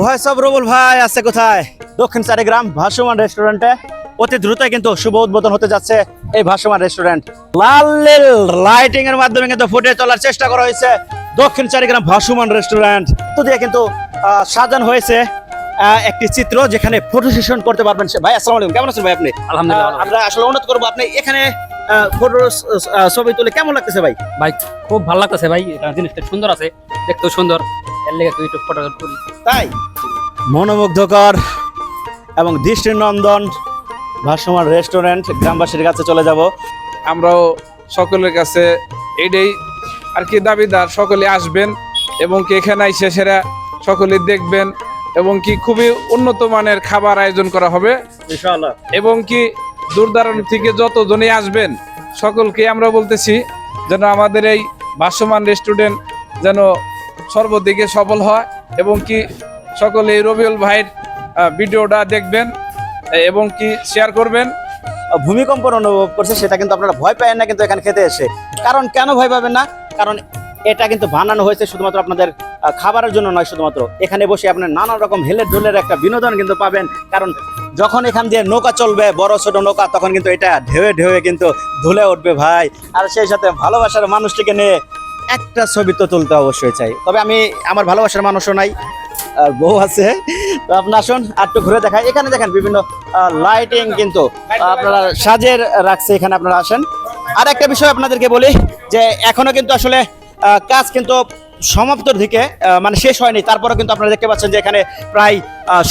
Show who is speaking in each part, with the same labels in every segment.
Speaker 1: Voice of Rubul ভাই আছে কোথায়? দক্ষিণ চারিগ্রাম ভাসমান রেস্টুরেন্টে অতি দ্রুতই কিন্তু শুভ উদ্বোধন হতে যাচ্ছে এই ভাসমান রেস্টুরেন্ট। লাল লাইটিং এর মাধ্যমে কিন্তু ফুটে তোলার চেষ্টা করা হয়েছে দক্ষিণ চারিগ্রাম ভাসমান রেস্টুরেন্ট। তো দিয়ে কিন্তু সাজানো হয়েছে একটি চিত্র যেখানে ফটো সেশন করতে পারবেন। ভাই আসসালামু আলাইকুম, কেমন আছেন ভাই আপনি?
Speaker 2: আলহামদুলিল্লাহ।
Speaker 1: আমরা আসলে অনুরোধ করবো আপনি এখানে ফটো ছবি তুলে কেমন লাগতেছে ভাই?
Speaker 2: ভাই খুব ভালো লাগতেছে ভাই, এখানে জিনিসটা সুন্দর আছে, দেখতেও সুন্দর, এর লেগে তুই একটু ফটো তুলি।
Speaker 1: তাই মনোমুগ্ধকর এবং দৃষ্টিনন্দন ভাসমান রেস্টুরেন্ট গ্রামবাসীর কাছে চলে যাব।
Speaker 3: আমরাও সকলের কাছে এটাই আর কি দাবিদার, সকলে আসবেন এবং কি এখানে এসে সেরা সকলে দেখবেন এবং কি খুবই উন্নত মানের খাবার আয়োজন করা হবে
Speaker 1: ইনশাআল্লাহ।
Speaker 3: এবং কি দূর দূরান্ত থেকে যতজনই আসবেন সকলকে আমরা বলতেছি যেন আমাদের এই ভাসমান রেস্টুরেন্ট যেন সর্বদিকে সফল হয় এবং কি সকলে এই রবিউল ভাইয়ের ভিডিওটা দেখবেন এবং কি শেয়ার করবেন।
Speaker 1: ভূমিকম্প অনুভব করছে সেটা কিন্তু আপনারা ভয় পাবেন না কিন্তু এখানে খেতে এসে। কারণ কেন ভয় পাবেন না? কারণ এটা কিন্তু বানানো হয়েছে শুধুমাত্র আপনাদের খাবারের জন্য নয়, শুধুমাত্র এখানে বসে আপনার নানা রকম হেলের দোলের একটা বিনোদন কিন্তু পাবেন। কারণ যখন এখান দিয়ে নৌকা চলবে, বড় ছোট নৌকা, তখন কিন্তু এটা ঢেউে ঢেউে কিন্তু ধুলে উঠবে ভাই। আর সেই সাথে ভালোবাসার মানুষটিকে নিয়ে একটা ছবি তো তুলতে অবশ্যই চাই। তবে আমি আমার ভালোবাসার মানুষও নাই, বউ আছে। তো আপনি আসুন আর একটু ঘুরে দেখাই। এখানে দেখেন বিভিন্ন লাইটিং কিন্তু আপনারা সাজের রাখছে, এখানে আপনারা আসেন। আর একটা বিষয় আপনাদেরকে বলি যে এখনো কিন্তু আসলে কাজ কিন্তু সমাপ্তর দিকে, মানে শেষ হয়নি। তারপরে কিন্তু আপনারা দেখতে পাচ্ছেন যে এখানে প্রায়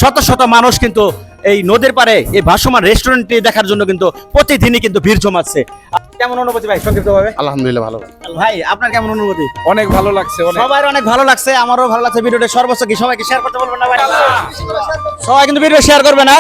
Speaker 1: শত শত মানুষ কিন্তু এই নদীর পাড়ে এই ভাসমান রেস্টুরেন্টটি দেখার জন্য কিন্তু প্রতিদিনই কিন্তু ভিড় জমাচ্ছে। কেমন অনুভূতি ভাই সংক্ষিপ্তভাবে?
Speaker 3: আলহামদুলিল্লাহ ভালো
Speaker 1: ভাই আপনার কেমন অনুভূতি?
Speaker 3: অনেক ভালো লাগছে,
Speaker 1: সবার অনেক ভালো লাগছে, আমারও ভালো লাগছে। ভিডিওটা সর্বোচ্চ কি সবাইকে শেয়ার করতে বলবেন না ভাই? সবাই কিন্তু ভিডিও শেয়ার করবে না।